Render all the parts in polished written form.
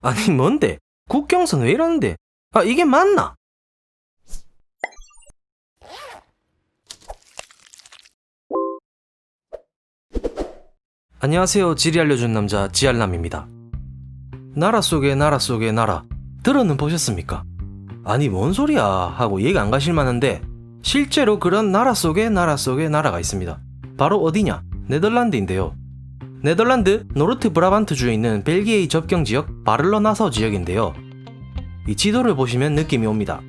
아니 뭔데? 국경선 왜 이러는데? 아 이게 맞나? 안녕하세요. 지리 알려준 남자 지알남입니다. 나라 속의 나라 들어는 보셨습니까? 아니 뭔 소리야 하고 이해가 안 가실 만한데 실제로 그런 나라 속의 나라가 있습니다. 바로 어디냐? 네덜란드인데요. 네덜란드 노르트 브라반트주에 있는 벨기에의 접경지역 바를러 나사우 지역인데요. 이 지도를 보시면 느낌이 옵니다.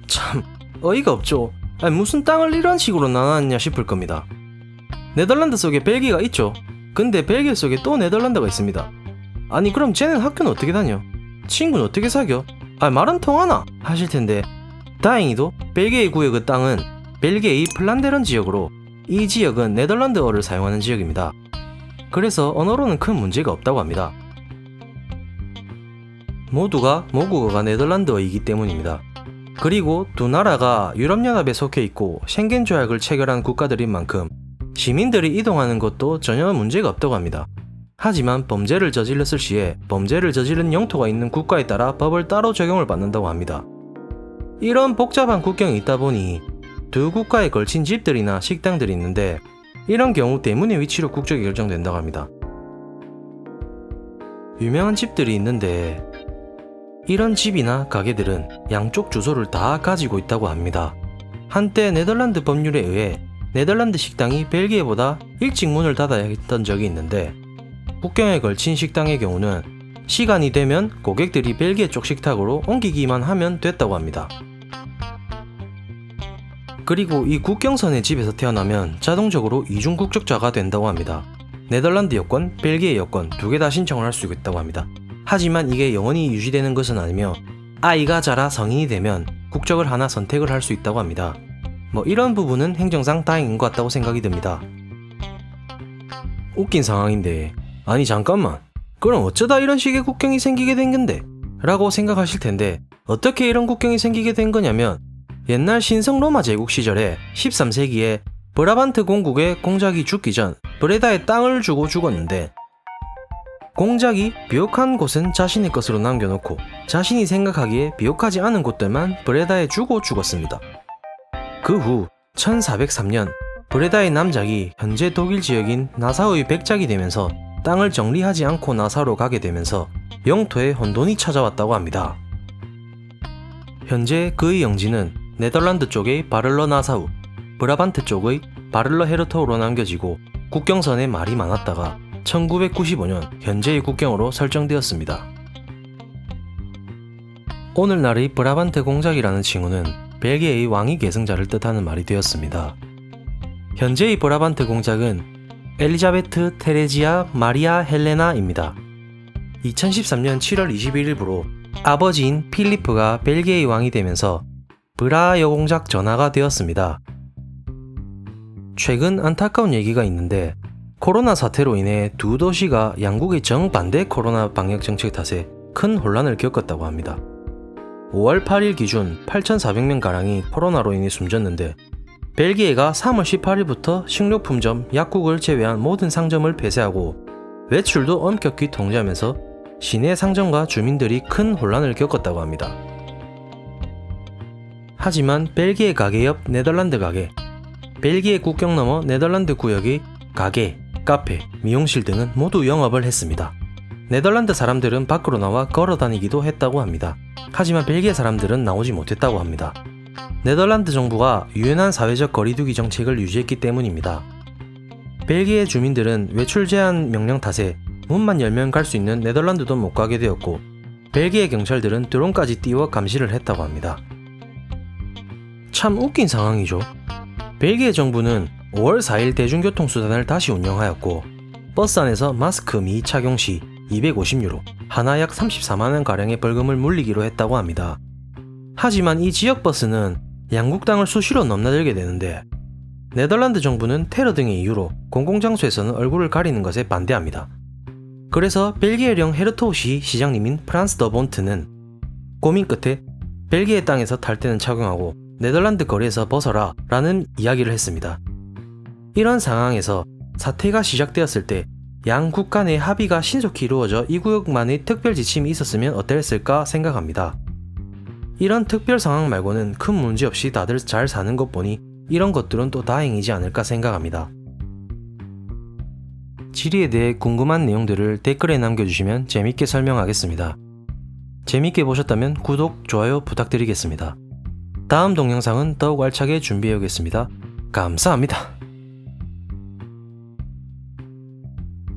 참 어이가 없죠. 아니, 무슨 땅을 이런 식으로 나눴냐 싶을 겁니다. 네덜란드 속에 벨기에가 있죠. 근데 벨기에 속에 또 네덜란드가 있습니다. 아니 그럼 쟤는 학교는 어떻게 다녀? 친구는 어떻게 사겨? 말은 통하나? 하실 텐데 다행히도 벨기에 구역의 땅은 벨기에의 플란데른 지역으로 이 지역은 네덜란드어를 사용하는 지역입니다. 그래서 언어로는 큰 문제가 없다고 합니다. 모두가 모국어가 네덜란드어이기 때문입니다. 그리고 두 나라가 유럽연합에 속해 있고 쉥겐 조약을 체결한 국가들인 만큼 시민들이 이동하는 것도 전혀 문제가 없다고 합니다. 하지만 범죄를 저질렀을 시에 범죄를 저지른 영토가 있는 국가에 따라 법을 따로 적용을 받는다고 합니다. 이런 복잡한 국경이 있다 보니 두 국가에 걸친 집들이나 식당들이 있는데 이런 경우 대문의 위치로 국적이 결정된다고 합니다. 유명한 집들이 있는데 이런 집이나 가게들은 양쪽 주소를 다 가지고 있다고 합니다. 한때 네덜란드 법률에 의해 네덜란드 식당이 벨기에보다 일찍 문을 닫아야 했던 적이 있는데 국경에 걸친 식당의 경우는 시간이 되면 고객들이 벨기에 쪽 식탁으로 옮기기만 하면 됐다고 합니다. 그리고 이 국경선의 집에서 태어나면 자동적으로 이중 국적자가 된다고 합니다. 네덜란드 여권, 벨기에 여권 두 개 다 신청을 할 수 있다고 합니다. 하지만 이게 영원히 유지되는 것은 아니며 아이가 자라 성인이 되면 국적을 하나 선택을 할 수 있다고 합니다. 이런 부분은 행정상 다행인 것 같다고 생각이 듭니다. 웃긴 상황인데 아니 잠깐만 그럼 어쩌다 이런 식의 국경이 생기게 된 건데? 라고 생각하실 텐데 어떻게 이런 국경이 생기게 된 거냐면 옛날 신성 로마 제국 시절에 13세기에 브라반트 공국의 공작이 죽기 전 브레다에 땅을 주고 죽었는데 공작이 비옥한 곳은 자신의 것으로 남겨놓고 자신이 생각하기에 비옥하지 않은 곳들만 브레다에 주고 죽었습니다. 그 후 1403년 브레다의 남작이 현재 독일 지역인 나사우의 백작이 되면서 땅을 정리하지 않고 나사우로 가게 되면서 영토에 혼돈이 찾아왔다고 합니다. 현재 그의 영지는 네덜란드 쪽의 바를러 나사우, 브라반트 쪽의 바를러 헤르터우로 남겨지고 국경선에 말이 많았다가 1995년 현재의 국경으로 설정되었습니다. 오늘날의 브라반트 공작이라는 칭호는 벨기에의 왕위 계승자를 뜻하는 말이 되었습니다. 현재의 브라반트 공작은 엘리자베트 테레지아 마리아 헬레나입니다. 2013년 7월 21일부로 아버지인 필리프가 벨기에의 왕이 되면서 브라 여공작 전하가 되었습니다. 최근 안타까운 얘기가 있는데 코로나 사태로 인해 두 도시가 양국의 정반대 코로나 방역 정책 탓에 큰 혼란을 겪었다고 합니다. 5월 8일 기준 8,400명가량이 코로나로 인해 숨졌는데 벨기에가 3월 18일부터 식료품점, 약국을 제외한 모든 상점을 폐쇄하고 외출도 엄격히 통제하면서 시내 상점과 주민들이 큰 혼란을 겪었다고 합니다. 하지만 벨기에 가게 옆 네덜란드 가게, 벨기에 국경 너머 네덜란드 구역의 가게, 카페, 미용실 등은 모두 영업을 했습니다. 네덜란드 사람들은 밖으로 나와 걸어 다니기도 했다고 합니다. 하지만 벨기에 사람들은 나오지 못했다고 합니다. 네덜란드 정부가 유연한 사회적 거리두기 정책을 유지했기 때문입니다. 벨기에 주민들은 외출 제한 명령 탓에 문만 열면 갈 수 있는 네덜란드도 못 가게 되었고 벨기에 경찰들은 드론까지 띄워 감시를 했다고 합니다. 참 웃긴 상황이죠. 벨기에 정부는 5월 4일 대중교통수단을 다시 운영하였고 버스 안에서 마스크 미착용 시 250유로, 하나 약 34만원가량의 벌금을 물리기로 했다고 합니다. 하지만 이 지역 버스는 양국 땅을 수시로 넘나들게 되는데 네덜란드 정부는 테러 등의 이유로 공공장소에서는 얼굴을 가리는 것에 반대합니다. 그래서 벨기에령 헤르토우시 시장님인 프란스 더 본트는 고민 끝에 벨기에 땅에서 탈 때는 착용하고 네덜란드 거리에서 벗어라 라는 이야기를 했습니다. 이런 상황에서 사태가 시작되었을 때 양국 간의 합의가 신속히 이루어져 이 구역만의 특별 지침이 있었으면 어땠을까 생각합니다. 이런 특별 상황 말고는 큰 문제 없이 다들 잘 사는 것 보니 이런 것들은 또 다행이지 않을까 생각합니다. 지리에 대해 궁금한 내용들을 댓글에 남겨주시면 재밌게 설명하겠습니다. 재밌게 보셨다면 구독, 좋아요 부탁드리겠습니다. 다음 동영상은 더욱 알차게 준비해 오겠습니다. 감사합니다.